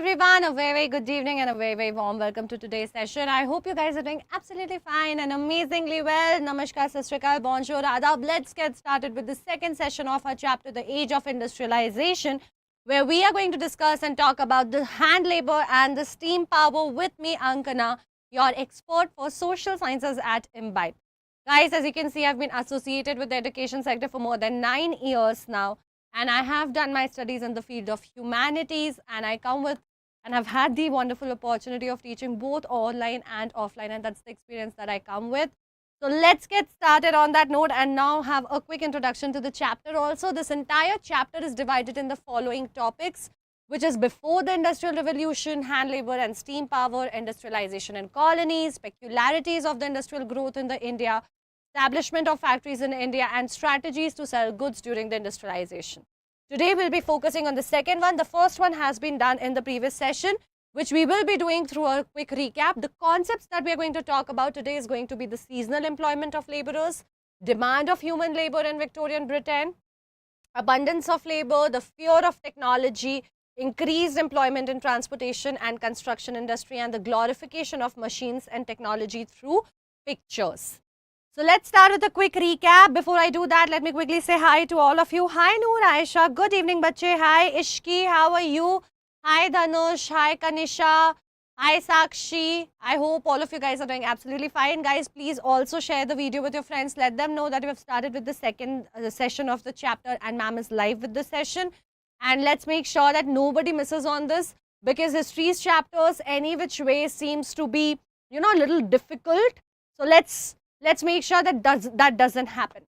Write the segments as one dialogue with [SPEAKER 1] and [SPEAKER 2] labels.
[SPEAKER 1] everyone, a very good evening and a very warm welcome to today's session. I hope you guys are doing absolutely fine and amazingly well. Namaskar, Sastrikal, bonjour, adab. Let's get started with the second session of our chapter, The Age of Industrialization, where we are going to discuss and talk about the hand labor and the steam power with me, Ankana, your expert for social sciences at Embibe. Guys, as you can see, I've been associated with the education sector for more than 9 years now. And I have done my studies in the field of humanities, and I come with and have had the wonderful opportunity of teaching both online and offline, and that's the experience that I come with. So let's get started on that note and now have a quick introduction to the chapter also. This entire chapter is divided in the following topics, which is before the Industrial Revolution, hand labor and steam power, industrialization in colonies, peculiarities of the industrial growth in the India, establishment of factories in India, and strategies to sell goods during the industrialization. Today we'll be focusing on the second one. The first one has been done in the previous session, which we will be doing through a quick recap. The concepts that we are going to talk about today is going to be the seasonal employment of laborers, demand of human labor in Victorian Britain, abundance of labor, the fear of technology, increased employment in transportation and construction industry, and the glorification of machines and technology through pictures. So let's start with a quick recap. Before I do that, let me quickly say hi to all of you. Hi Noor, Aisha, good evening bache. Hi Ishki, how are you? Hi Dhanush, hi Kanisha, hi Sakshi. I hope all of you guys are doing absolutely fine. Guys, please also share the video with your friends. Let them know that we have started with the second session of the chapter and ma'am is live with the session. And let's make sure that nobody misses on this, because history's chapters any which way seems to be, a little difficult. So let's make sure that that doesn't happen.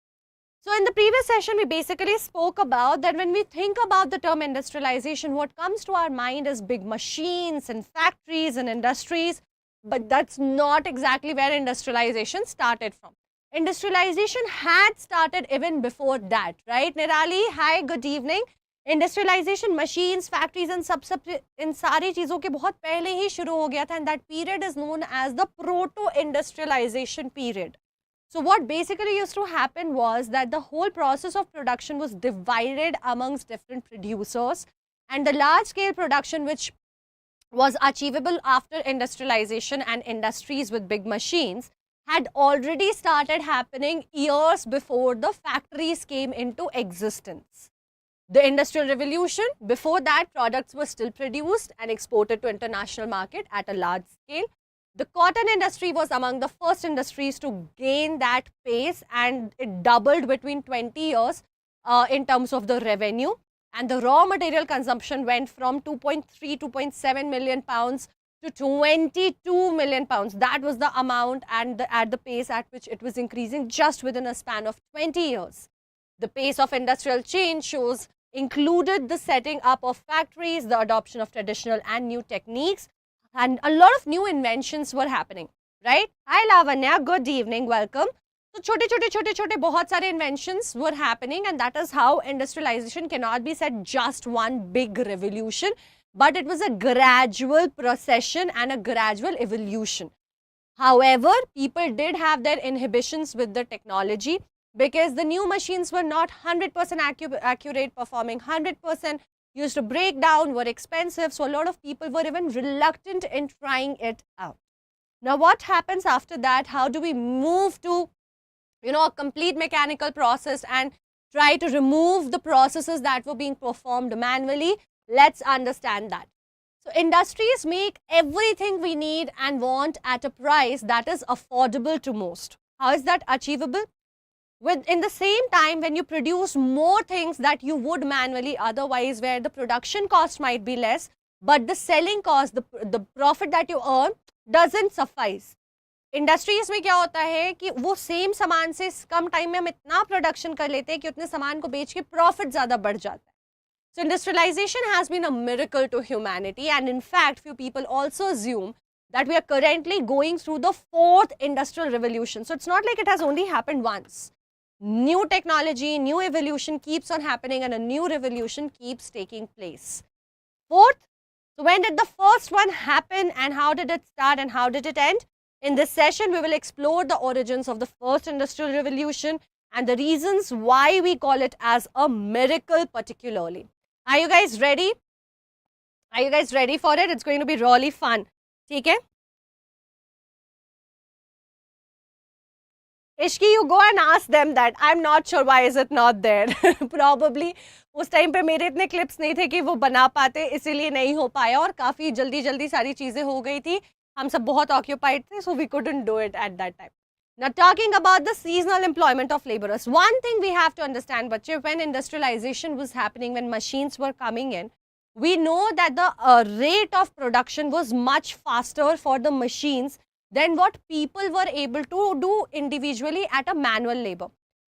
[SPEAKER 1] So in the previous session, we basically spoke about that when we think about the term industrialization, what comes to our mind is big machines and factories and industries, but that's not exactly where industrialization started from. Industrialization had started even before that, right? Nirali, hi, good evening. Industrialization, machines, factories and इन सारी चीज़ों के बहुत पहले ही शुरू हो गया था, and that period is known as the proto-industrialization period. So what basically used to happen was that the whole process of production was divided amongst different producers, and the large-scale production which was achievable after industrialization and industries with big machines had already started happening years before the factories came into existence. The Industrial Revolution, before that, products were still produced and exported to international market at a large scale. The cotton industry was among the first industries to gain that pace, and it doubled between 20 years in terms of the revenue. And the raw material consumption went from 2.7 million pounds to 22 million pounds. That was the amount and at the pace at which it was increasing just within a span of 20 years. The pace of industrial change included the setting up of factories, the adoption of traditional and new techniques, and a lot of new inventions were happening, right? Hi Lavanya, good evening, welcome. So chote bahut sare inventions were happening, and that is how industrialization cannot be said just one big revolution, but it was a gradual procession and a gradual evolution. However, people did have their inhibitions with the technology, because the new machines were not 100% accurate, performing 100%, used to break down, were expensive. So a lot of people were even reluctant in trying it out. Now what happens after that? How do we move to, a complete mechanical process and try to remove the processes that were being performed manually? Let's understand that. So industries make everything we need and want at a price that is affordable to most. How is that achievable? In the same time, when you produce more things that you would manually otherwise, where the production cost might be less, but the selling cost, the profit that you earn doesn't suffice. Industries में क्या होता है कि वो same सामान से कम time में हम इतना production कर लेते हैं कि उतने सामान को बेच के profit ज़्यादा बढ़ जाता है. So industrialization has been a miracle to humanity, and in fact, few people also assume that we are currently going through the fourth industrial revolution. So it's not like it has only happened once. New technology, new evolution keeps on happening, and a new revolution keeps taking place. Fourth, so when did the first one happen, and how did it start, and how did it end? In this session, we will explore the origins of the first industrial revolution and the reasons why we call it as a miracle particularly. Are you guys ready? Are you guys ready for it? It's going to be really fun. ठीक है? Ishki, you go and ask them that. I'm not sure why is it not there. Probably उस time पे मेरे इतने clips नहीं थे कि वो बना पाते, इसीलिए नहीं हो पाया और काफ़ी जल्दी जल्दी सारी चीज़ें हो गई थी. हम सब बहुत ऑक्यूपाइड थे, so we couldn't do it at that time. Now talking about the seasonal employment of laborers, one thing we have to understand, बच्चे, when industrialization was happening, when machines were coming in, we know that the rate of production was much faster for the machines than what people were able to do individually at a manual labor.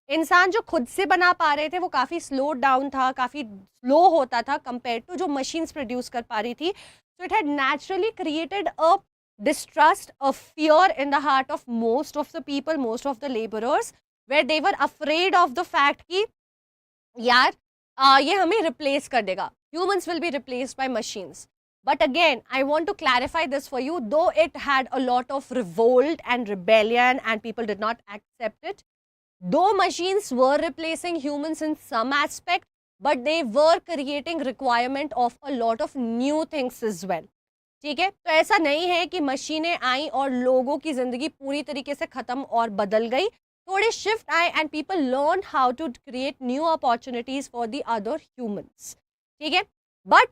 [SPEAKER 1] इंसान जो खुद से बना पा रहे थे वो काफ़ी स्लो डाउन था, काफ़ी स्लो होता था कंपेयर टू जो मशीन्स प्रोड्यूस कर पा रही थी. So it had naturally created a distrust, a fear in the heart of most of the people, most of the laborers, where they were afraid of the fact कि यार ये हमें replace कर देगा. Humans will be replaced by machines. But again, I want to clarify this for you, though it had a lot of revolt and rebellion and people did not accept it. Though machines were replacing humans in some aspect, but they were creating requirement of a lot of new things as well. ठीक है, तो ऐसा नहीं है कि मशीनें आई और लोगों की जिंदगी पूरी तरीके से खत्म और बदल गई. थोड़े शिफ्ट आए and people learn how to create new opportunities for the other humans. ठीक है, but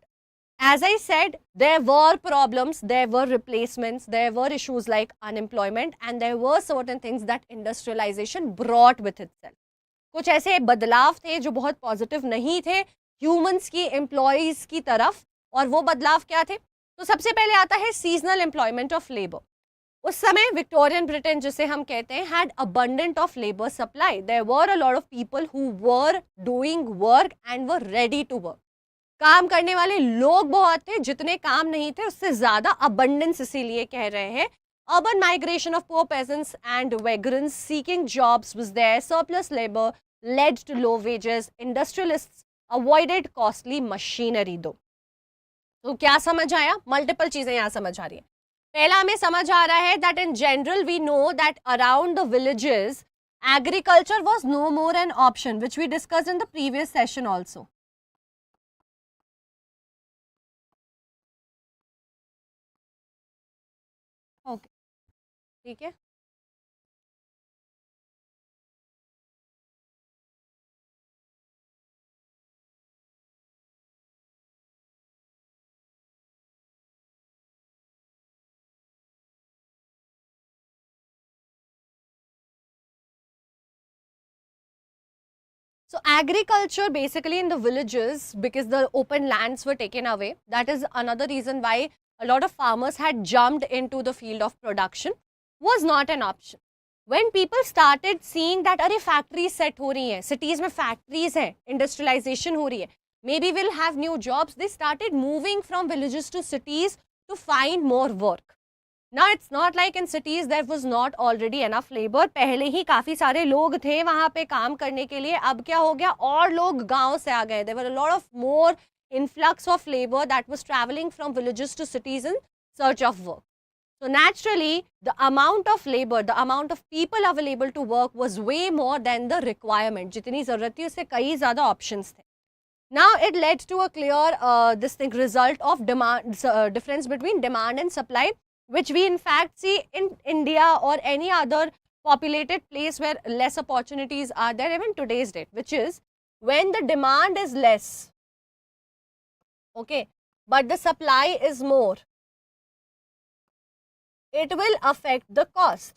[SPEAKER 1] as I said, there were problems, there were replacements, there were issues like unemployment, and there were certain things that industrialization brought with itself. कुछ ऐसे बदलाव थे जो बहुत positive नहीं थे ह्यूमंस की एम्प्लॉयज की तरफ. और वो बदलाव क्या थे? तो सबसे पहले आता है सीजनल एम्प्लॉयमेंट ऑफ लेबर. उस समय विक्टोरियन ब्रिटेन जिसे हम कहते हैं had abundant of labour supply. There were a lot of people who were doing work and were ready to work. काम करने वाले लोग बहुत थे, जितने काम नहीं थे उससे ज्यादा अबंडेंस, इसीलिए कह रहे हैं. Urban migration of poor peasants and vagrants seeking jobs was there. Surplus labour led to low wages. Industrialists avoided costly machinery. दो तो क्या समझ आया? मल्टीपल चीजें यहाँ समझ आ रही है. पहला हमें समझ आ रहा है that in general we know that around the villages agriculture was no more an option, which we discussed in the previous session also. Okay, ठीक है. So agriculture basically in the villages, because the open lands were taken away, that is another reason why a lot of farmers had jumped into the field of production, was not an option. When people started seeing that अरे factories set हो रही हैं, cities में factories हैं, industrialization हो रही है, maybe we'll have new jobs, they started moving from villages to cities to find more work. Now it's not like in cities there was not already enough labor. पहले ही काफ़ी सारे लोग थे वहाँ पे काम करने के लिए. अब क्या हो गया, और लोग गांव से आ गए. There were a lot of more influx of labor that was traveling from villages to cities in search of work. So naturally, the amount of labor, the amount of people available to work was way more than the requirement. जितनी ज़रूरत थी उससे कई ज़्यादा options थे. Now it led to a clear this thing result of demand difference between demand and supply, which we in fact see in India or any other populated place where less opportunities are there even today's date, which is when the demand is less, okay, but the supply is more, it will affect the cost.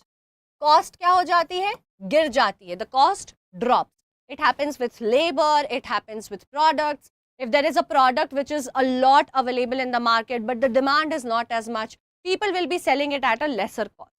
[SPEAKER 1] Cost क्या हो जाती है? गिर जाती है. The cost drops. It happens with labor, it happens with products. If there is a product which is a lot available in the market but the demand is not as much, people will be selling it at a lesser cost.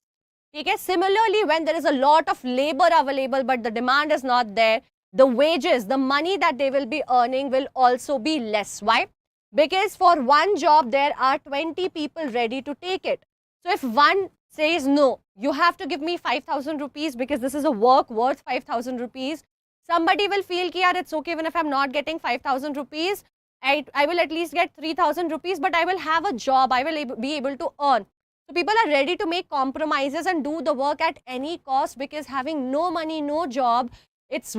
[SPEAKER 1] Okay? Similarly, when there is a lot of labor available but the demand is not there, the wages, the money that they will be earning will also be less. Why? Because for one job, there are 20 people ready to take it. So if one says, no, you have to give me 5,000 rupees because this is a work worth 5,000 rupees, somebody will feel that it's okay even if I'm not getting 5,000 rupees, I will at least get 3,000 rupees, but I will have a job, I will be able to earn. So people are ready to make compromises and do the work at any cost, because having no money, no job, it's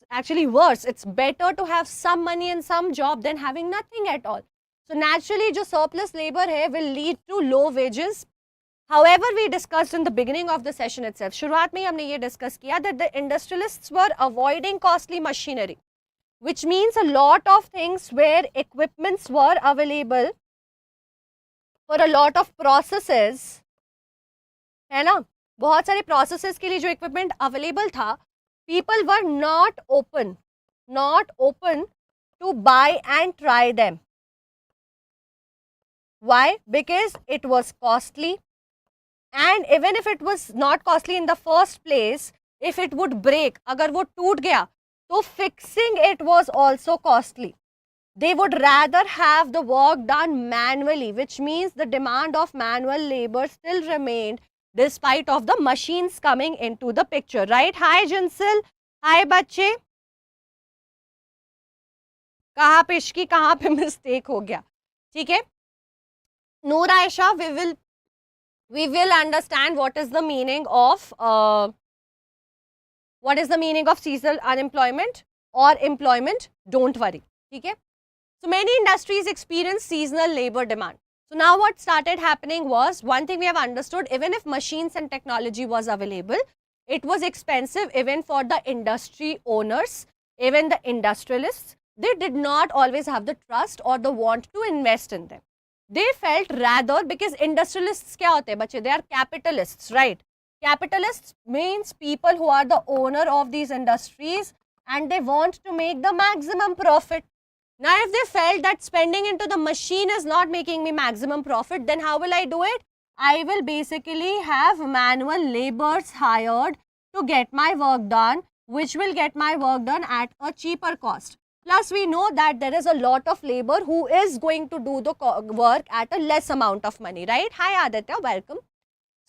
[SPEAKER 1] actually worse. It's better to have some money and some job than having nothing at all. So naturally जो surplus labor है will lead to low wages. However, we discussed in the beginning of the session itself, शुरुआत में ही हमने ये discuss किया that the industrialists were avoiding costly machinery, which means a lot of things where equipments were available for a lot of processes, है ना, बहुत सारे processes के लिए जो equipment available था, people were not open to buy and try them. Why? Because it was costly, and even if it was not costly in the first place, if it would break, अगर वो टूट गया, तो fixing it was also costly. They would rather have the work done manually, which means the demand of manual labor still remained despite of the machines coming into the picture, right? Hi Jinsal, hi बच्चे, कहाँ पे इश्की, कहाँ पे mistake हो गया, ठीक है? Noor Aisha, we will understand what is the meaning of seasonal unemployment or employment. Don't worry, okay? So many industries experience seasonal labor demand. So now what started happening was, one thing we have understood, even if machines and technology was available, it was expensive even for the industry owners, even the industrialists. They did not always have the trust or the want to invest in them. They felt rather, because industrialists क्या होते हैं बच्चे, they are capitalists, right? Capitalists means people who are the owner of these industries and they want to make the maximum profit. Now if they felt that spending into the machine is not making me maximum profit, then how will I do it? I will basically have manual laborers hired to get my work done, which will get my work done at a cheaper cost. Plus, we know that there is a lot of labor who is going to do the work at a less amount of money, right? Hi Aditya, welcome.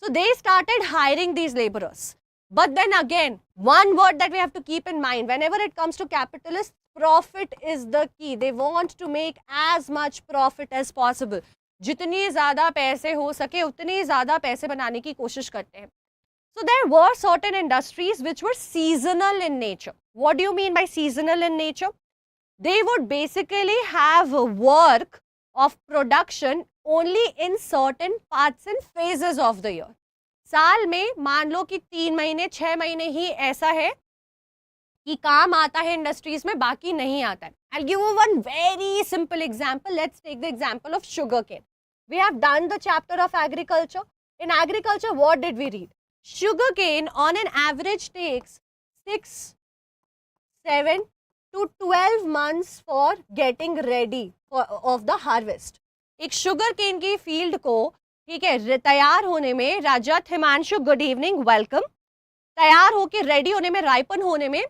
[SPEAKER 1] So, they started hiring these laborers. But then again, one word that we have to keep in mind, whenever it comes to capitalists, profit is the key. They want to make as much profit as possible. जितनी ज़्यादा पैसे हो सके उतनी ज़्यादा पैसे बनाने की कोशिश करते हैं. So, there were certain industries which were seasonal in nature. What do you mean by seasonal in nature? They would basically have work of production only in certain parts and phases of the year. साल में मान लो कि 3 महीने 6 महीने ही ऐसा है कि काम आता है इंडस्ट्रीज में, बाकी नहीं आता है. I'll give you one very simple example. Let's take the example of sugarcane. We have done the chapter of agriculture. In agriculture, what did we read? Sugarcane on an average takes 6, 7 to 12 months for getting ready of the harvest. एक sugar cane की field को, ठीक है, तैयार होने में, रजत, Himanshu, good evening, welcome, तैयार होके रेडी होने में, राइपन होने में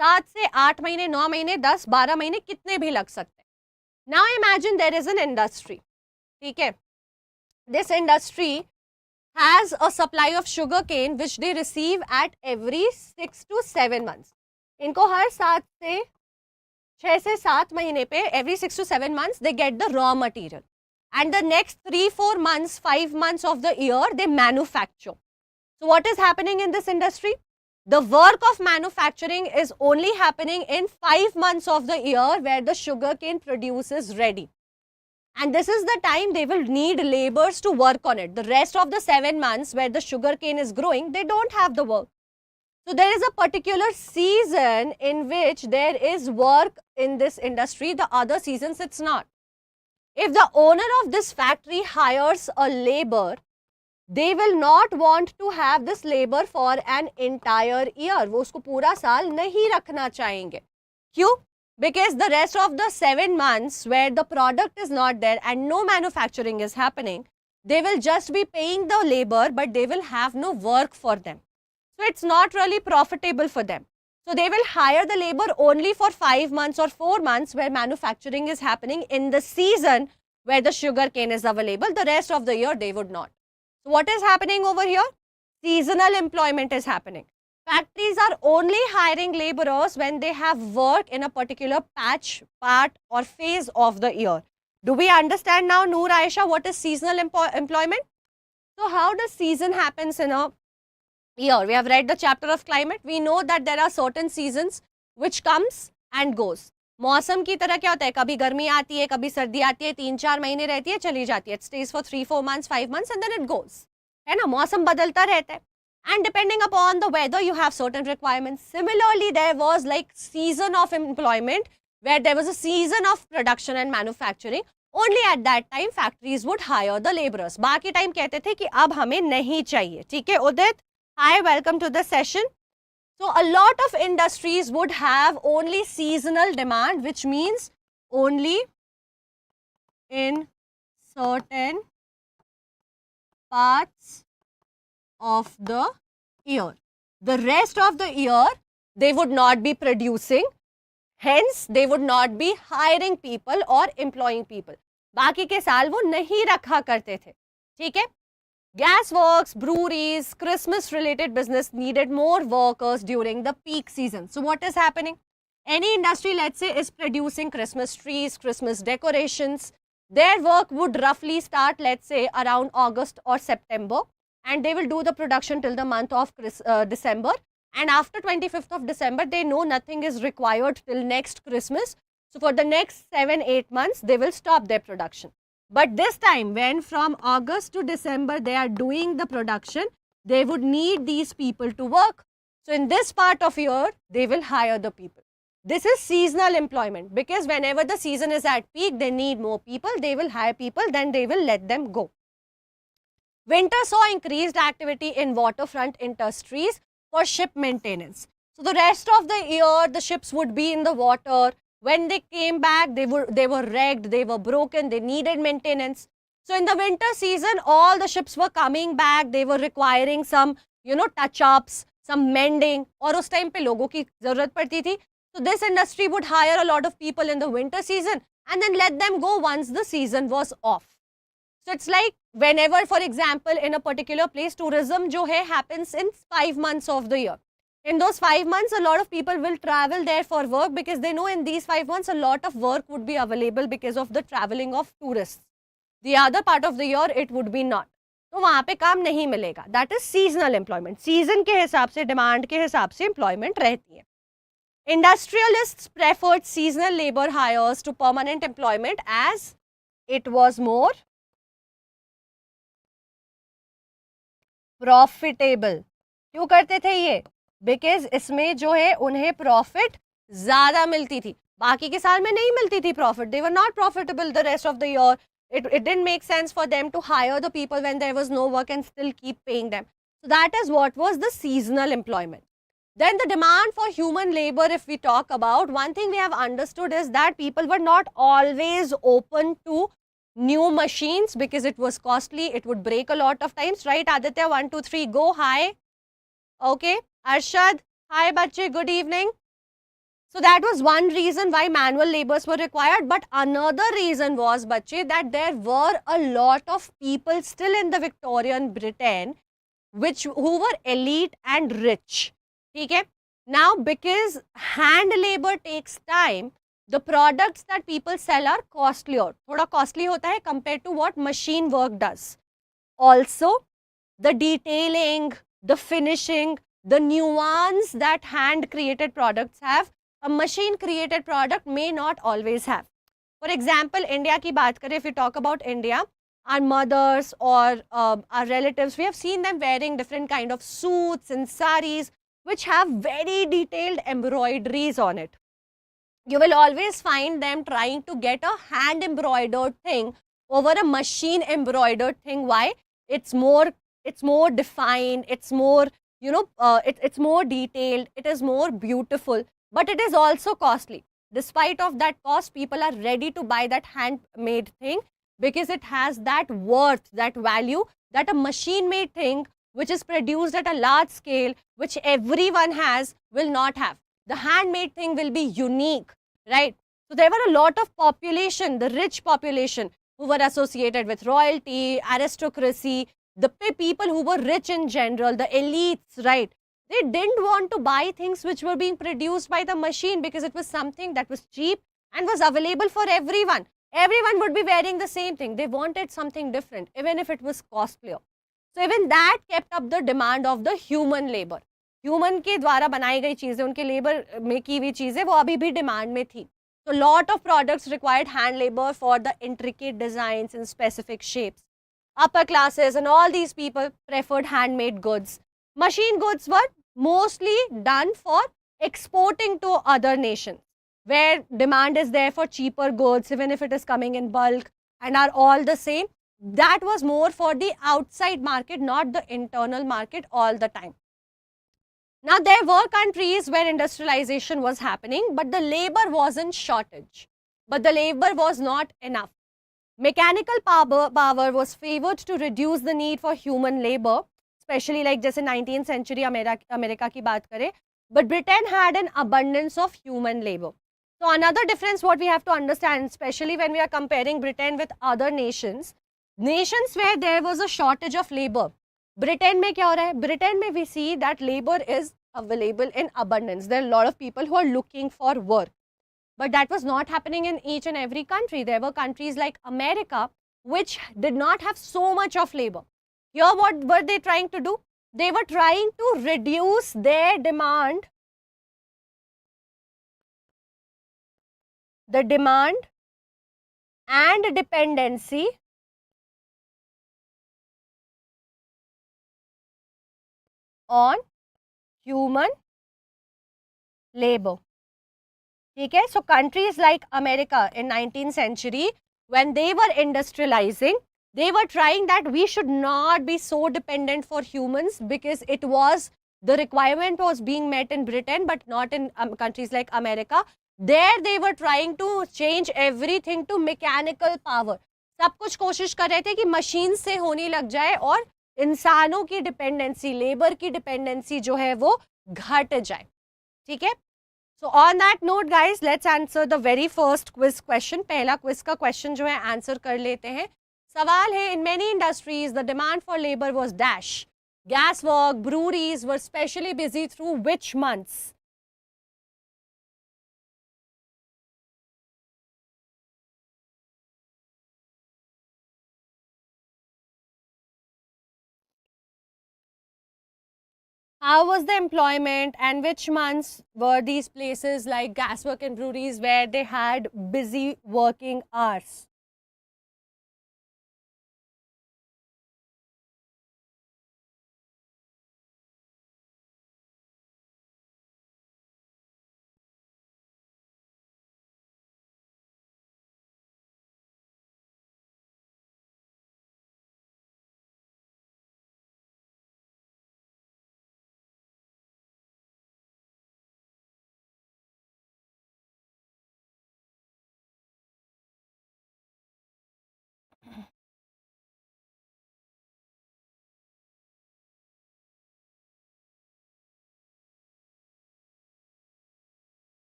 [SPEAKER 1] 7 से 8 महीने, 9 महीने, 10, 12 महीने कितने भी लग सकते हैं. Now imagine there is an industry, ठीक है, this industry has a supply of sugar cane which they receive at every 6 to 7 months. इनको हर 6 से 7 महीने पे, every 6 to 7 months they get the raw material, and the next 3-4 months, 5 months of the year they manufacture. So what is happening in this industry? The work of manufacturing is only happening in 5 months of the year where the sugar cane produce is ready. And this is the time they will need laborers to work on it. The rest of the 7 months where the sugar cane is growing, they don't have the work. So there is a particular season in which there is work in this industry. The other seasons it's not. If the owner of this factory hires a labor, they will not want to have this labor for an entire year. वो उसको पूरा साल नहीं रखना चाहेंगे. क्यों? Because the rest of the 7 months where the product is not there and no manufacturing is happening, they will just be paying the labor, but they will have no work for them. So it's not really profitable for them. So they will hire the labor only for 5 months or 4 months where manufacturing is happening in the season where the sugar cane is available. The rest of the year they would not. So what is happening over here? Seasonal employment is happening. Factories are only hiring laborers when they have work in a particular patch, part or phase of the year. Do we understand now, Noor Aisha, what is seasonal employment? So how does season happens in a year? We have read the chapter of climate. We know that there are certain seasons which comes and goes. मौसम की तरह क्या होता है, कभी गर्मी आती है, कभी सर्दी आती है, 3-4 महीने रहती है, चली जाती है, it stays for 3-4 months, 5 months and then it goes, है ना, मौसम बदलता रहता है. And depending upon the weather, you have certain requirements. Similarly, there was like season of employment where there was a season of production and manufacturing. Only at that time, factories would hire the laborers. बाकी time कहते थे कि अब हमें नहीं चाहिए. ठीक है, उदित, hi, welcome to the session. So, a lot of industries would have only seasonal demand, which means only in certain parts of the year. The rest of the year, they would not be producing. Hence, they would not be hiring people or employing people. बाकी के साल वो नहीं रखा करते थे. ठीक है? Gas works, breweries, Christmas related business needed more workers during the peak season. So what is happening? Any industry, let's say, is producing Christmas trees, Christmas decorations. Their work would roughly start, let's say, around August or September. And they will do the production till the month of December. And after 25th of December, they know nothing is required till next Christmas. So for the next 7-8 months, they will stop their production. But this time, when from August to December, they are doing the production, they would need these people to work. So in this part of year, they will hire the people. This is seasonal employment, because whenever the season is at peak, they need more people, they will hire people, then they will let them go. Winter saw increased activity in waterfront industries for ship maintenance. So the rest of the year, the ships would be in the water. When they came back, they were wrecked, they were broken, they needed maintenance. So in the winter season, all the ships were coming back, they were requiring some, touch-ups, some mending, और उस time पे लोगों की ज़रूरत पड़ती थी. So this industry would hire a lot of people in the winter season and then let them go once the season was off. So it's like whenever, for example, in a particular place, tourism जो है happens in 5 months of the year. In those 5 months, a lot of people will travel there for work because they know in these 5 months, a lot of work would be available because of the traveling of tourists. The other part of the year, it would be not. तो वहाँ पे काम नहीं मिलेगा. That is seasonal employment. Season के हिसाब से, demand के हिसाब से employment रहती है. Industrialists preferred seasonal labor hires to permanent employment as it was more profitable. क्यों करते थे ये? Because इसमें जो है उन्हें profit ज़्यादा मिलती थी. बाकी के साल में नहीं मिलती थी profit. They were not profitable the rest of the year. It didn't make sense for them to hire the people when there was no work and still keep paying them. So that is what was the seasonal employment. Then the demand for human labor, if we talk about, one thing we have understood is that people were not always open to new machines because it was costly. It would break a lot of times, right? Aditya, 1, 2, 3, go. Hi. Okay. Arshad, hi, bache, good evening. So that was one reason why manual labors were required. But another reason was, bache, that there were a lot of people still in the Victorian Britain who were elite and rich. Okay? Now, because hand labor takes time, the products that people sell are costlier. Thoda costly hota hai compared to what machine work does. Also, the detailing, the finishing, the nuance that hand created products have, a machine created product may not always have. For example, India ki baat kare, if we talk about India, our mothers or our relatives, we have seen them wearing different kind of suits and saris which have very detailed embroideries on it. You will always find them trying to get a hand embroidered thing over a machine embroidered thing. Why? It's more defined, it's more, it's more detailed, it is more beautiful, but it is also costly. Despite of that cost, people are ready to buy that handmade thing because it has that worth, that value that a machine made thing which is produced at a large scale, which everyone has, will not have. The handmade thing will be unique, right? So there were a lot of population, the rich population, who were associated with royalty, aristocracy, the people who were rich in general, the elites, right? They didn't want to buy things which were being produced by the machine because it was something that was cheap and was available for everyone. Everyone would be wearing the same thing. They wanted something different, even if it was costlier. So even that kept up the demand of the human labor. Human के द्वारा बनाई गई चीजें, उनके labour में की हुई चीजें वो अभी भी डिमांड में थी. So lot of products required hand labor for the intricate designs and specific shapes. Upper classes and all these people preferred handmade goods. Machine goods were mostly done for exporting to other nations, where demand is there for cheaper goods, even if it is coming in bulk and are all the same. That was more for the outside market, not the internal market all the time. Now, there were countries where industrialization was happening, but the labor was in shortage. But the labor was not enough. Mechanical power was favored to reduce the need for human labor, especially like जैसे 19th century America की बात करें. But Britain had an abundance of human labor. So another difference what we have to understand, especially when we are comparing Britain with other nations where there was a shortage of labor. Britain में क्या हो रहा है? Britain में we see that labor is available in abundance. There are a lot of people who are looking for work. But that was not happening in each and every country. There were countries like America which did not have so much of labor. Here what were they trying to do? They were trying to reduce their demand, the demand and dependency on human labor. Okay, so countries like America in 19th century, when they were industrializing, they were trying that we should not be so dependent for humans, because it was, the requirement was being met in Britain but not in countries like America. There they were trying to change everything to mechanical power. सब कुछ कोशिश कर रहे थे कि machine से होने लग जाए और इंसानों की डिपेंडेंसी, लेबर की डिपेंडेंसी जो है वो घट जाए. ठीक है. So on that note guys, let's answer the very first quiz question. पहला quiz का question जो है answer कर लेते हैं. सवाल है, in many industries the demand for labor was dash. Gas work, breweries were specially busy through which months? How was the employment and which months were these places like gaswork and breweries where they had busy working hours?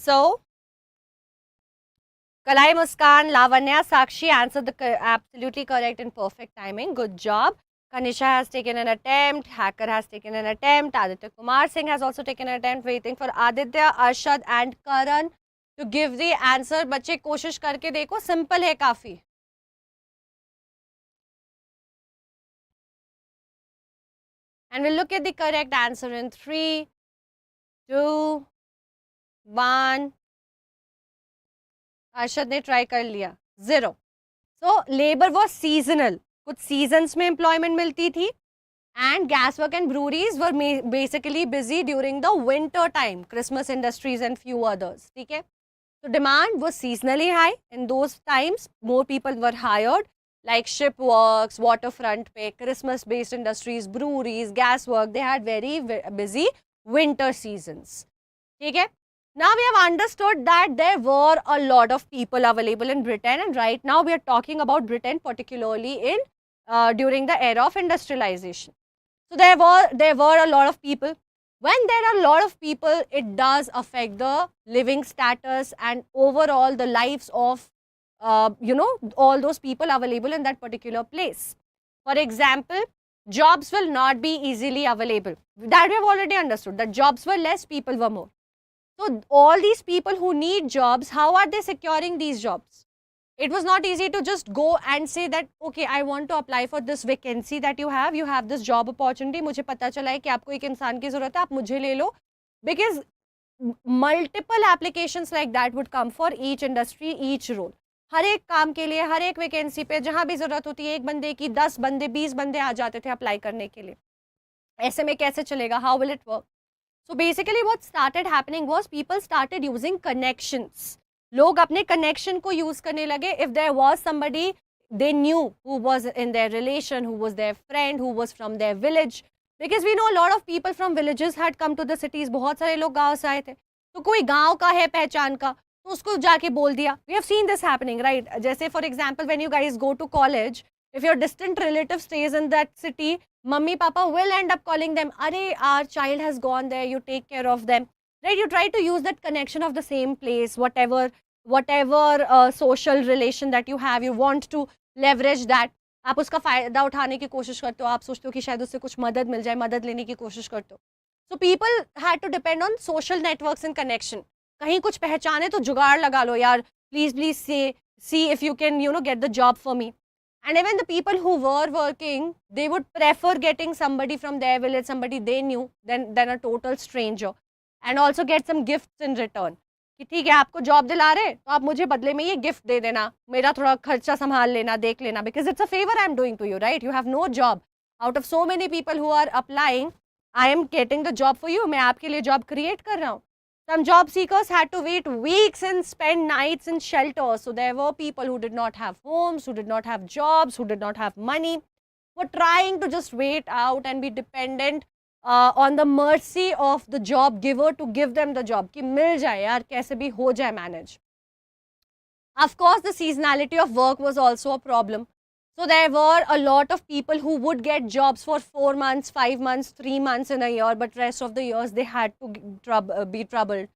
[SPEAKER 1] So, Kalai Muskan, Lavanya, Sakshi answered the absolutely correct and perfect timing. Good job. Kanisha has taken an attempt. Hacker has taken an attempt. Aditya Kumar Singh has also taken an attempt. Waiting for Aditya, Arshad and Karan to give the answer. बच्चे कोशिश करके देखो, simple है काफी. And we'll look at the correct answer in 3, 2, 1. Arshad ने try कर लिया. 0. So labor was seasonal. कुछ seasons में employment मिलती थी. And gaswork and breweries were basically busy during the winter time. Christmas industries and few others. ठीक है. So demand was seasonally high. In those times, more people were hired, like ship works, waterfront pay, Christmas-based industries, breweries, gas work. They had very busy winter seasons. Okay? Now we have understood that there were a lot of people available in Britain, and right now we are talking about Britain particularly in during the era of industrialization. So there were a lot of people. When there are a lot of people, it does affect the living status and overall the lives of, all those people available in that particular place. For example, jobs will not be easily available. That we have already understood, that jobs were less, people were more. So all these people who need jobs, how are they securing these jobs? It was not easy to just go and say that, okay, I want to apply for this vacancy that you have this job opportunity, मुझे पता चला है कि आपको एक इंसान की ज़रूरत है, आप मुझे ले लो. Because multiple applications like that would come for each industry, each role. हर एक काम के लिए, हर एक वैकेंसी पे जहाँ भी ज़रूरत होती है, एक बंदे की 10 बंदे 20 बंदे आ जाते थे अप्लाई करने के लिए. ऐसे में कैसे चलेगा? How will it work? So basically what started happening was people started using connections. लोग अपने connection को use करने लगे. If there was somebody they knew who was in their relation, who was their friend, who was from their village, because we know a lot of people from villages had come to the cities. बहुत सारे लोग गाँव से आए थे, तो कोई गाँव का है पहचान का, तो उसको जाके बोल दिया. We have seen this happening, right? जैसे for example when you guys go to college, if your distant relative stays in that city, mummy papa will end up calling them, "Arey, our child has gone there, you take care of them." Right? You try to use that connection of the same place, whatever social relation that you have, you want to leverage that. आप उसका फ़ायदा उठाने की कोशिश करते हो, आप सोचते हो कि शायद उससे कुछ मदद मिल जाए, मदद लेने की कोशिश करते हो. So people had to depend on social networks and connection. कहीं कुछ पहचाने तो जुगाड़ लगा लो यार, please see if you can get the job for me. And even the people who were working, they would prefer getting somebody from their village, somebody they knew, than a total stranger, and also get some gifts in return. कि ठीक है आपको job दिला रहे तो आप मुझे बदले में ये गिफ्ट दे देना, मेरा थोड़ा खर्चा संभाल लेना, देख लेना, because it's a favor I'm doing to you, right? You have no job. Out of so many people who are applying, I am getting the job for you. मैं आपके लिए job create कर रहा हूँ. Some job seekers had to wait weeks and spend nights in shelters. So there were people who did not have homes, who did not have jobs, who did not have money, were trying to just wait out and be dependent on the mercy of the job giver to give them the job. कि मिल जाए यार, कैसे भी हो जाए manage. Of course, the seasonality of work was also a problem. So there were a lot of people who would get jobs for 4 months, 5 months, 3 months in a year, but rest of the years they had to be troubled.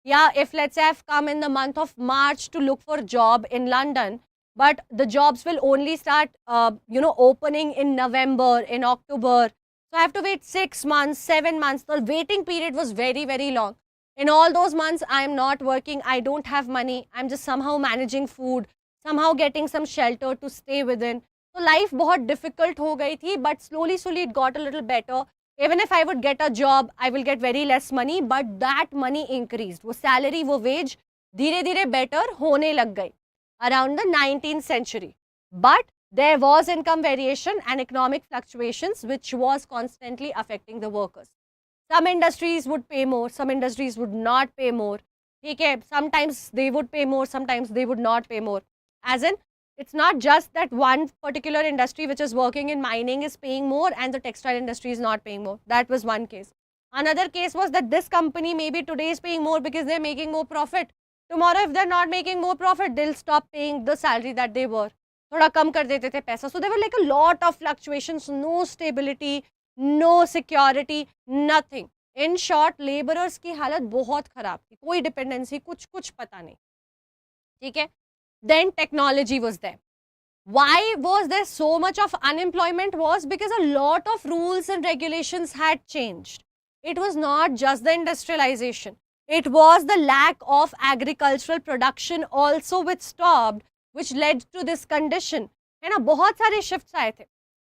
[SPEAKER 1] Yeah, if let's say I've come in the month of March to look for a job in London, but the jobs will only start, opening in November, in October. So I have to wait 6 months, 7 months. The waiting period was very, very long. In all those months, I am not working. I don't have money. I'm just somehow managing food, somehow getting some shelter to stay within. So life बहुत difficult हो गई थी, but slowly it got a little better. Even if I would get a job, I will get very less money, but that money increased. वो salary, वो wage धीरे धीरे better होने लग गई around the 19th century. But there was income variation and economic fluctuations which was constantly affecting the workers. Some industries would pay more, some industries would not pay more. ठीक है, sometimes they would pay more, sometimes they would not pay more. As in, it's not just that one particular industry which is working in mining is paying more and the textile industry is not paying more. That was one case. Another case was that this company maybe today is paying more because they're making more profit. Tomorrow if they're not making more profit, they'll stop paying the salary that they were. थोड़ा कम कर देते थे पैसा. So there were like a lot of fluctuations, no stability, no security, nothing. In short, laborers की हालत बहुत खराब थी. कोई dependency, कुछ पता नहीं. ठीक है? Then technology was there. Why was there so much of unemployment? Was because a lot of rules and regulations had changed. It was not just the industrialization. It was the lack of agricultural production also which stopped, which led to this condition. है ना, बहुत सारे shifts आए थे.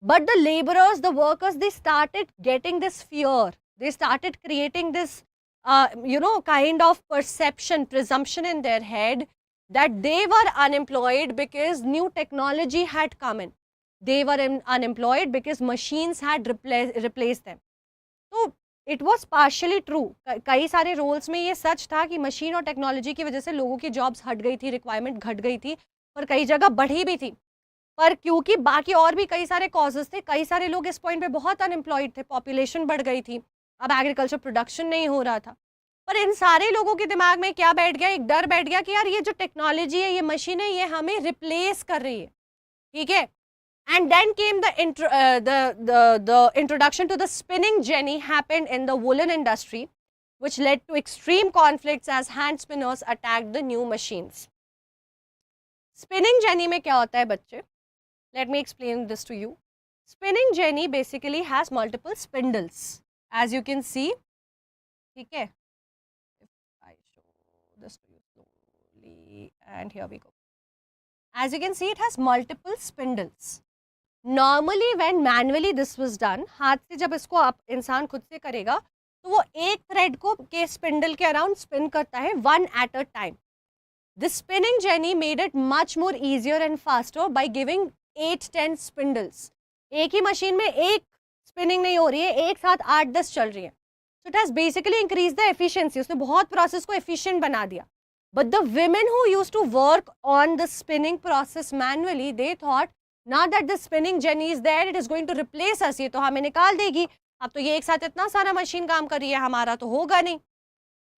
[SPEAKER 1] But the laborers, the workers, they started getting this fear. They started creating this, kind of presumption in their head that they were unemployed because new technology had come in. They were unemployed because machines had replaced them. So it was partially true. कई सारे roles में ये सच था कि machine और technology की वजह से लोगों की jobs हट गई थी, requirement घट गई थी, पर कई जगह बढ़ी भी थी. पर क्योंकि बाकी और भी कई सारे causes थे, कई सारे लोग इस point पे बहुत unemployed थे, population बढ़ गई थी, अब agriculture production नहीं हो रहा था. पर इन सारे लोगों के दिमाग में क्या बैठ गया, एक डर बैठ गया कि यार ये जो टेक्नोलॉजी है, ये मशीन है, ये हमें रिप्लेस कर रही है. ठीक है? And then came the introduction to the spinning jenny happened in the woolen industry, which led to extreme conflicts as hand spinners attacked the new machines. Spinning jenny में क्या होता है बच्चे? Let me explain this to you. Spinning jenny basically has multiple spindles, as you can see. Okay, if I show this to you slowly, and here we go. As you can see, it has multiple spindles. Normally, when manually this was done, हाथ से जब इसको आप इंसान खुद से करेगा, तो वो एक थ्रेड को के स्पिंडल के अराउंड स्पिन करता है, one at a time. The spinning jenny made it much more easier and faster by giving 8-10 spindles. एक ही मशीन में एक स्पिनिंग नहीं हो रही है, एक साथ 8-10 चल रही है. So it has basically increased the efficiency. उसने बहुत प्रोसेस को efficient बना दिया. But the women who used to work on the spinning process manually, they thought, now that the spinning jenny is there, it is going to replace us. ये तो हमें निकाल देगी. अब तो ये एक साथ इतना सारा मशीन काम कर रही है, हमारा तो होगा नहीं.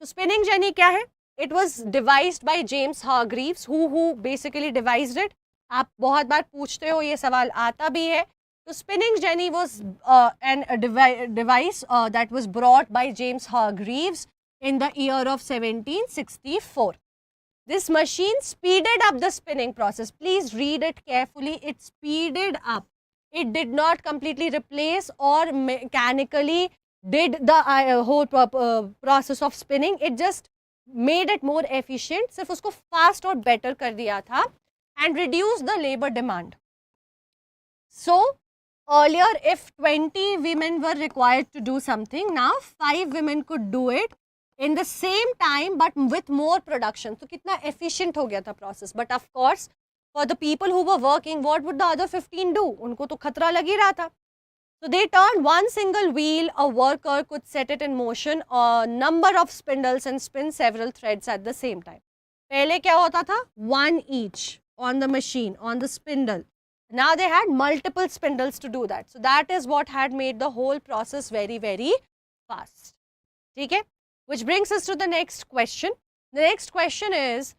[SPEAKER 1] तो spinning jenny क्या है? It was devised by James Hargreaves, who basically devised it. आप बहुत बार पूछते हो, ये सवाल आता भी है. So spinning jenny was a device that was brought by James Hargreaves in the year of 1764. This machine speeded up the spinning process. Please read it carefully. It speeded up. It did not completely replace or mechanically did the whole process of spinning. It just made it more efficient. सिर्फ उसको fast और better कर दिया था and reduced the labor demand. So earlier, if 20 women were required to do something, now 5 women could do it in the same time but with more production. So कितना efficient हो गया था process. But of course, for the people who were working, what would the other 15 do? उनको तो खतरा लग ही रहा था. So they turned one single wheel. A worker could set it in motion, a number of spindles and spin several threads at the same time. पहले क्या होता था? One each on the machine, on the spindle. Now they had multiple spindles to do that. So that is what had made the whole process very, very fast. Okay? Which brings us to the next question. The next question is,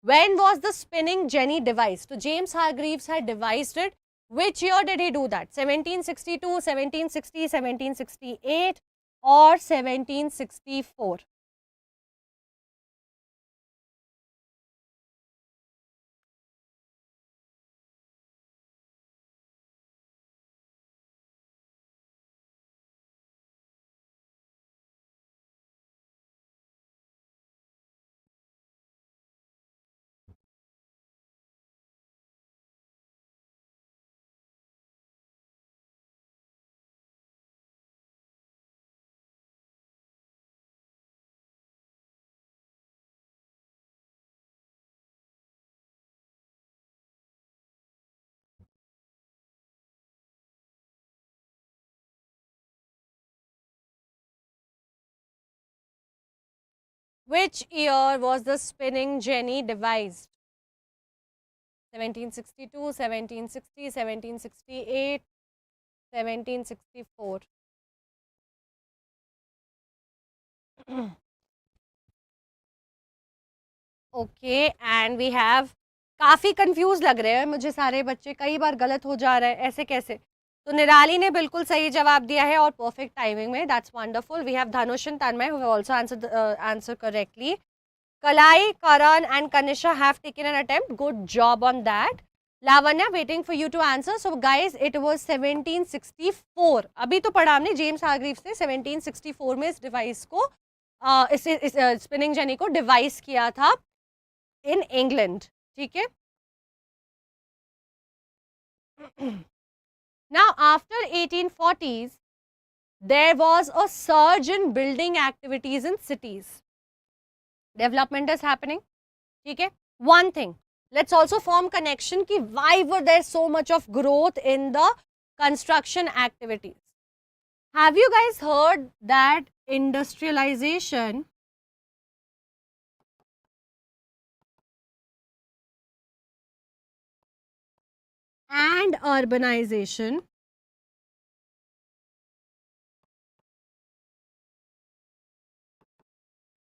[SPEAKER 1] when was the spinning jenny devised? So James Hargreaves had devised it. Which year did he do that? 1762, 1760, 1768 or 1764? Which year was the spinning jenny devised? 1762, 1760, 1768, 1764. Okay, and we have, काफ़ी confuse लग रहे हैं मुझे सारे बच्चे, कई बार गलत हो जा रहा है, ऐसे कैसे? तो निराली ने बिल्कुल सही जवाब दिया है और परफेक्ट टाइमिंग में. That's wonderful. We have Dhanush and Tanmay who have also answered correctly. Kalai, Karan and Kanisha have taken an attempt. Good job on that. Lavanya, waiting for you to answer. So guys, it was 1764. अभी तो पढ़ा हमने James हार्ग्रीव्स ने 1764 में इस device को इस spinning jenny को डिवाइस किया था इन इंग्लैंड. ठीक है. Now after 1840s, there was a surge in building activities in cities. Development is happening. ठीक है. One thing, let's also form connection कि why were there so much of growth in the construction activities? Have you guys heard that industrialization and urbanization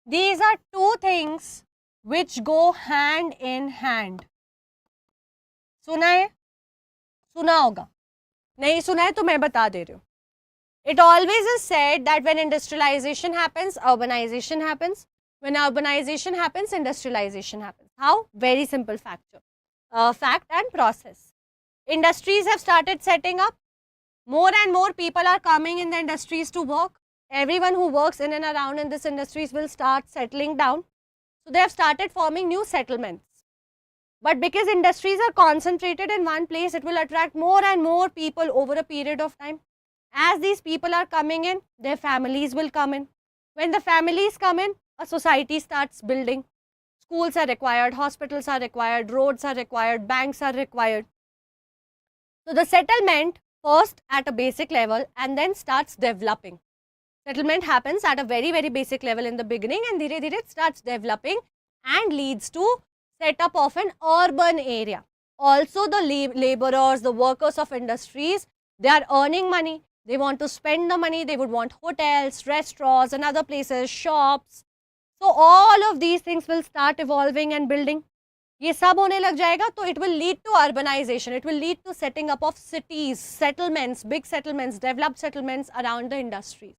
[SPEAKER 1] these are two things which go hand in hand? सुना है? सुना होगा. नहीं सुना है तो मैं बता दे रही हूँ. It always is said that when industrialization happens, urbanization happens. When urbanization happens, industrialization happens. How? Very simple fact and process. Industries have started setting up. More and more people are coming in the industries to work. Everyone who works in and around in this industries will start settling down. So they have started forming new settlements. But because industries are concentrated in one place, it will attract more and more people over a period of time. As these people are coming in, their families will come in. When the families come in, a society starts building. Schools are required, hospitals are required, roads are required, banks are required. So the settlement first at a basic level and then starts developing. Settlement happens at a very, very basic level in the beginning, and dhire dhire it starts developing and leads to setup of an urban area. Also the laborers, the workers of industries, they are earning money. They want to spend the money. They would want hotels, restaurants and other places, shops. So all of these things will start evolving and building. ये सब होने लग जाएगा तो it will lead to urbanization. It will lead to setting up of cities, settlements, big settlements, developed settlements around the industries.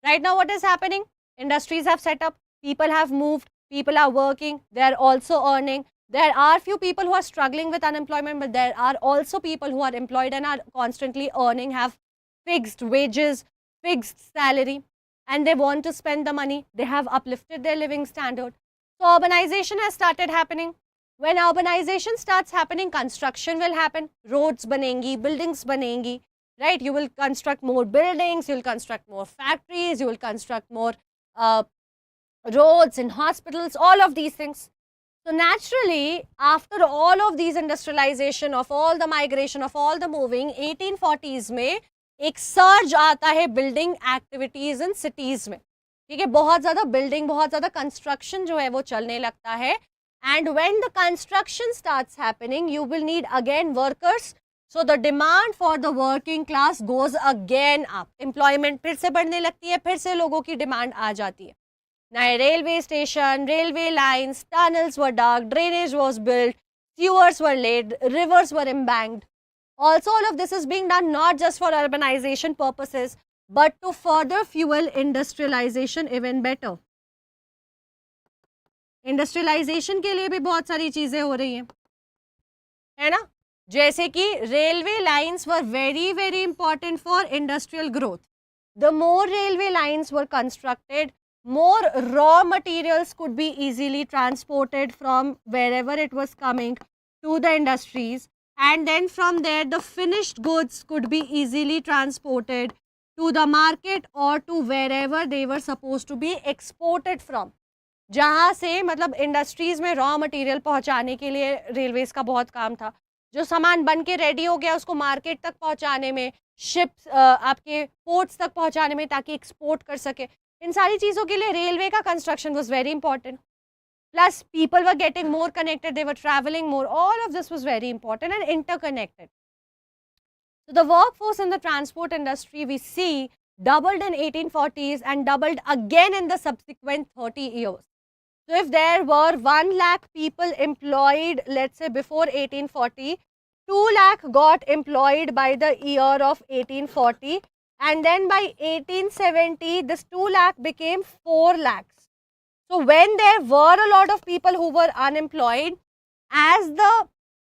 [SPEAKER 1] Right now what is happening? Industries have set up, people have moved, people are working, they are also earning. There are few people who are struggling with unemployment, but there are also people who are employed and are constantly earning, have fixed wages, fixed salary, and they want to spend the money. They have uplifted their living standard. So urbanization has started happening. When urbanization starts happening, construction will happen. Roads banengi, buildings banengi, right? You will construct more buildings, you will construct more factories, you will construct more roads and hospitals, all of these things. So naturally, after all of these industrialization, of all the migration, of all the moving, 1840s में एक surge आता है building activities in cities में, ठीक है. बहुत ज़्यादा building, बहुत ज़्यादा कंस्ट्रक्शन जो है वो चलने लगता है. And when the construction starts happening, you will need again workers. So the demand for the working class goes again up. Employment फिर से बढ़ने लगती है, फिर से लोगों की डिमांड आ जाती है. नए railway station, railway lines, tunnels were dug, drainage was build, sewers were laid, rivers were embanked. Also, all of this is being done not just for urbanization purposes, but to further fuel industrialization even better. Industrialization के लिए भी बहुत सारी चीज़ें हो रही हैं, है ना. जैसे कि railway lines were very, very important for industrial growth. The more railway lines were constructed, more raw materials could be easily transported from wherever it was coming to the industries. And then from there, the finished goods could be easily transported to the market or to wherever they were supposed to be exported from. जहाँ से मतलब industries में raw material पहुँचाने के लिए Railways का बहुत काम था. जो सामान बन के रेडी हो गया उसको मार्केट तक पहुँचाने में, शिप्स आपके पोर्ट्स तक पहुँचाने में ताकि एक्सपोर्ट कर सके, इन सारी चीज़ों के लिए रेलवे का construction was very important. Plus, people were getting more connected, they were traveling more. All of this was very important and interconnected. So, the workforce in the transport industry we see doubled in 1840s and doubled again in the subsequent 30 years. So, if there were 1 lakh people employed, let's say before 1840, 2 lakh got employed by the year of 1840, and then by 1870, this 2 lakh became 4 lakhs. So when there were a lot of people who were unemployed, as the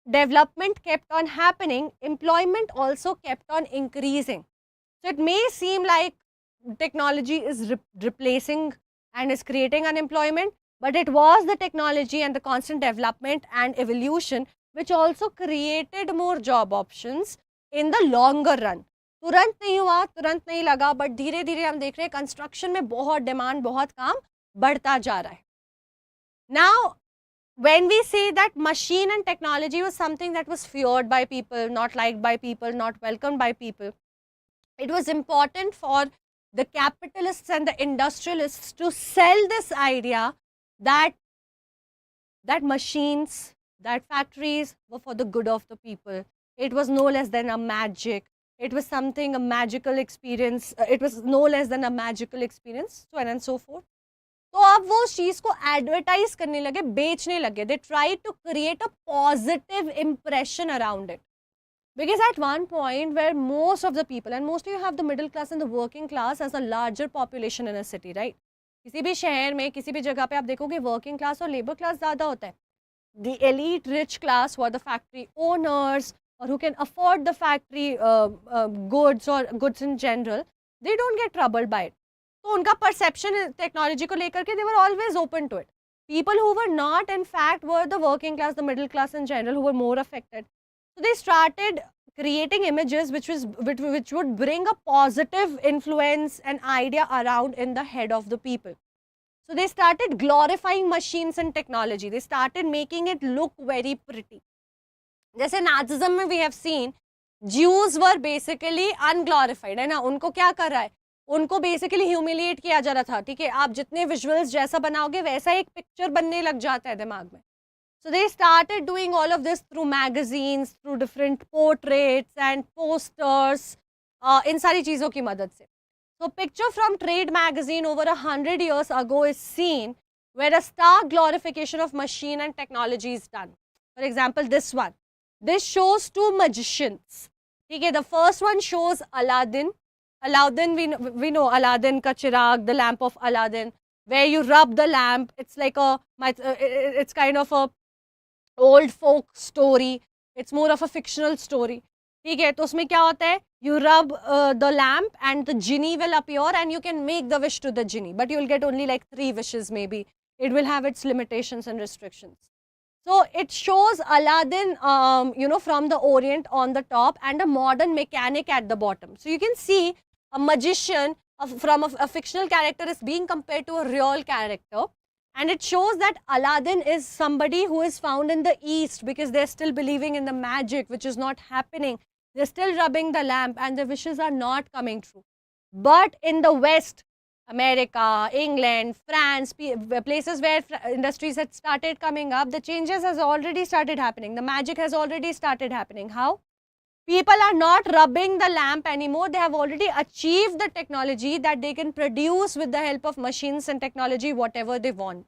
[SPEAKER 1] development kept on happening, employment also kept on increasing. So it may seem like technology is replacing and is creating unemployment, but it was the technology and the constant development and evolution which also created more job options in the longer run. तुरंत नहीं हुआ, तुरंत नहीं लगा, but धीरे धीरे हम देख रहे हैं कंस्ट्रक्शन में बहुत डिमांड, बहुत काम बढ़ता जा रहा है. Now, when we say that machine and technology was something that was feared by people, not liked by people, not welcomed by people, it was important for the capitalists and the industrialists to sell this idea that machines, that factories were for the good of the people. It was no less than a magic. It was something, a magical experience. It was no less than a magical experience, so on and so forth. तो अब वो उस चीज़ को advertise करने लगे, बेचने लगे. They try to create a positive impression around it, because at one point where most of the people and mostly you have the middle class and the working class as a larger population in a city, right. किसी भी शहर में, किसी भी जगह पे आप देखोगे वर्किंग क्लास और लेबर क्लास ज़्यादा होता है. The elite rich class were the factory owners or who can afford the factory goods or goods in general, they don't get troubled by it. So unka perception technology ko lekar ke, they were always open to it. People who were not, in fact, were the working class, the middle class in general, who were more affected. So they started creating images which would bring a positive influence and idea around in the head of the people. So they started glorifying machines and technology. They started making it look very pretty. जैसे Nazism में we have seen Jews were basically unglorified, है ना. उनको क्या कर रहा है, उनको बेसिकली ह्यूमिलिएट किया जा रहा था. ठीक है, आप जितने विजुअल्स जैसा बनाओगे वैसा एक पिक्चर बनने लग जाता है दिमाग में. So they started doing all of this through magazines, through different portraits and posters, इन सारी चीज़ों की मदद से. So picture from Trade magazine over 100 years ago is seen where a stark glorification of machine and technology is done. For example, this one. This shows two magicians. Okay, the first one shows Aladdin. Aladdin, we know Aladdin ka chirag, the lamp of Aladdin, where you rub the lamp. It's like it's kind of a old folk story. It's more of a fictional story. ठीक है, तो उसमें क्या होता है, you rub the lamp and the genie will appear and you can make the wish to the genie, but you will get only like 3 wishes maybe. It will have its limitations and restrictions. So it shows Aladdin, from the Orient on the top and a modern mechanic at the bottom. So you can see a magician from a fictional character is being compared to a real character. And it shows that Aladdin is somebody who is found in the East because they're still believing in the magic, which is not happening. They're still rubbing the lamp and the wishes are not coming true. But in the West, America, England, France, places where industries had started coming up, the changes has already started happening. The magic has already started happening. How? People are not rubbing the lamp anymore. They have already achieved the technology that they can produce with the help of machines and technology whatever they want.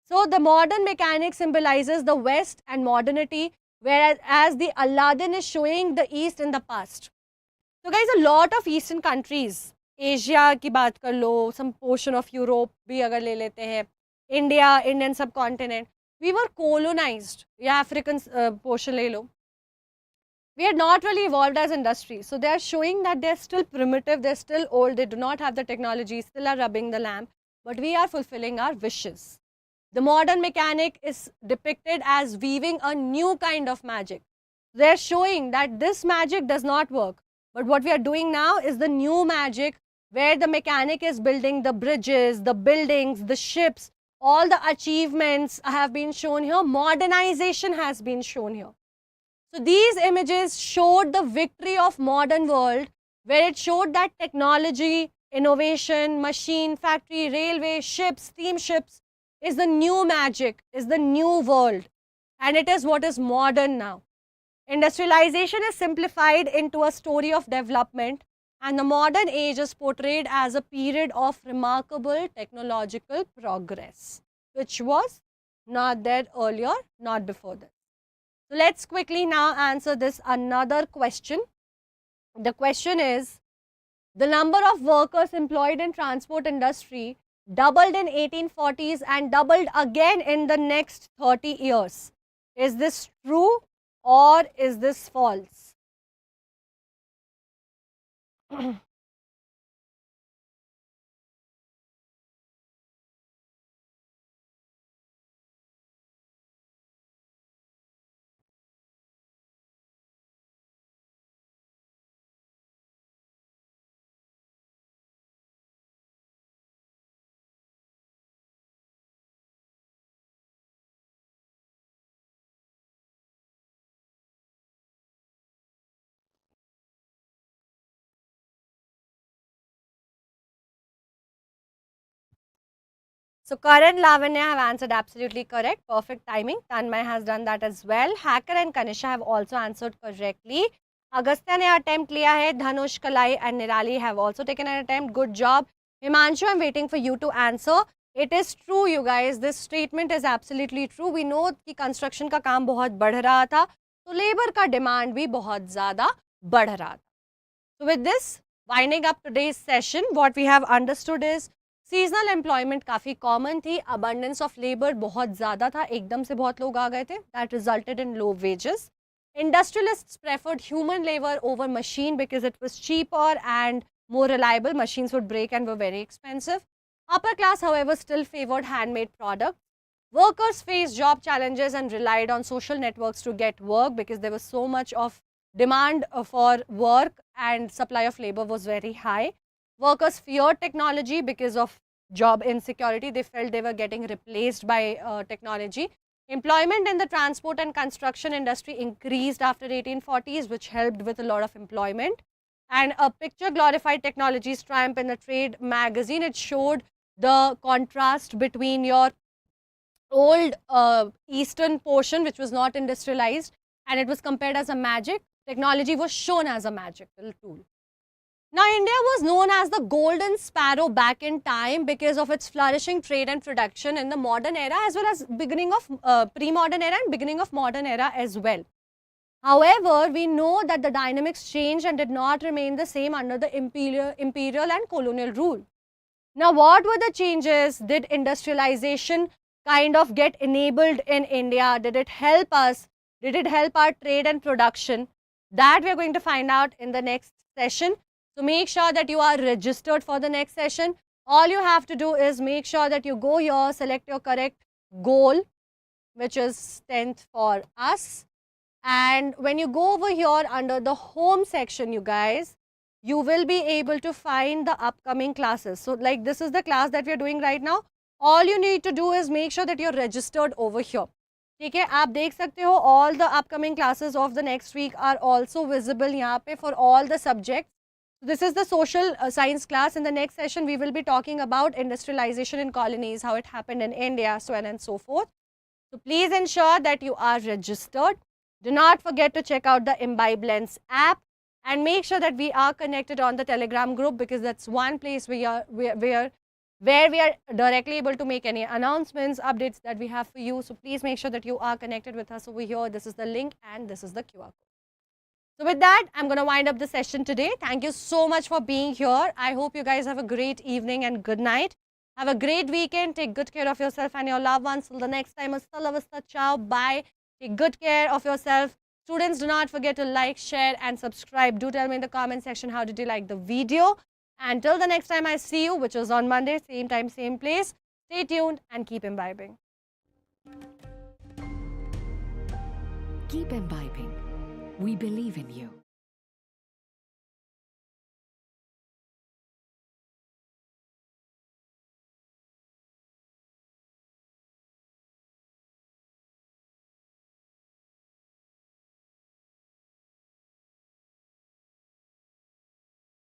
[SPEAKER 1] So the modern mechanic symbolizes the West and modernity, whereas the Aladdin is showing the East in the past. So guys, a lot of Eastern countries, Asia की बात कर लो, some portion of Europe भी अगर ले लेते हैं, India, Indian subcontinent, we were colonized. या African portion ले लो. We had not really evolved as industry. So they are showing that they're still primitive, they're still old, they do not have the technology, still are rubbing the lamp, but we are fulfilling our wishes. The modern mechanic is depicted as weaving a new kind of magic. They're showing that this magic does not work. But what we are doing now is the new magic where the mechanic is building the bridges, the buildings, the ships, all the achievements have been shown here. Modernization has been shown here. So these images showed the victory of modern world, where it showed that technology, innovation, machine, factory, railway, ships, steamships is the new magic, is the new world. And it is what is modern now. Industrialization is simplified into a story of development, and the modern age is portrayed as a period of remarkable technological progress, which was not there earlier, not before this. So let's quickly now answer this another question. The question is, the number of workers employed in transport industry doubled in 1840s and doubled again in the next 30 years. Is this true or is this false? So Karan, Lavanya have answered absolutely correct. Perfect timing. Tanmay has done that as well. Hacker and Kanisha have also answered correctly. Agastya ne attempt liya hai. Dhanush, Kalai and Nirali have also taken an attempt. Good job. Himanshu, I'm waiting for you to answer. It is true, you guys. This statement is absolutely true. We know कि construction का काम बहुत बढ़ रहा था, तो labor का demand भी बहुत ज़्यादा बढ़ रहा था. So with this, winding up today's session, what we have understood is seasonal employment काफ़ी कॉमन थी, अबंडेंस ऑफ लेबर बहुत ज़्यादा था, एकदम से बहुत लोग आ गए थे, that resulted in low wages. Industrialists preferred human labor over machine because it was cheaper and more reliable. Machines would break and were very expensive. Upper class, however, still favored handmade products. Workers faced job challenges and relied on social networks to get work because there was so much of demand for work and supply of labor was very high. Workers feared technology because of job insecurity. They felt they were getting replaced by technology. Employment in the transport and construction industry increased after 1840s, which helped with a lot of employment. And a picture glorified technology's triumph in the trade magazine. It showed the contrast between your old eastern portion, which was not industrialized, and it was compared as a magic. Technology was shown as a magical tool. Now, India was known as the golden sparrow back in time because of its flourishing trade and production in the modern era, as well as beginning of pre-modern era and beginning of modern era as well. However, we know that the dynamics changed and did not remain the same under the imperial and colonial rule. Now, what were the changes? Did industrialization kind of get enabled in India? Did it help us? Did it help our trade and production? That we are going to find out in the next session. So make sure that you are registered for the next session. All you have to do is make sure that you go here, select your correct goal, which is 10th for us. And when you go over here under the home section, you guys, you will be able to find the upcoming classes. So like this is the class that we are doing right now. All you need to do is make sure that you're registered over here. ठीक है, आप देख सकते हो all the upcoming classes of the next week are also visible यहाँ पे for all the subjects. This is the social science class. In the next session, we will be talking about industrialization in colonies, how it happened in India, so on and so forth. So please ensure that you are registered. Do not forget to check out the Embibe Lens app and make sure that we are connected on the Telegram group because that's one place where we are directly able to make any announcements, updates that we have for you. So please make sure that you are connected with us over here. This is the link and this is the QR code. So with that, I'm going to wind up the session today. Thank you so much for being here. I hope you guys have a great evening and good night. Have a great weekend. Take good care of yourself and your loved ones. Till the next time, hasta la vista, ciao, bye. Take good care of yourself. Students, do not forget to like, share and subscribe. Do tell me in the comment section how did you like the video. And till the next time I see you, which is on Monday, same time, same place. Stay tuned and keep imbibing.
[SPEAKER 2] Keep imbibing. We believe in you.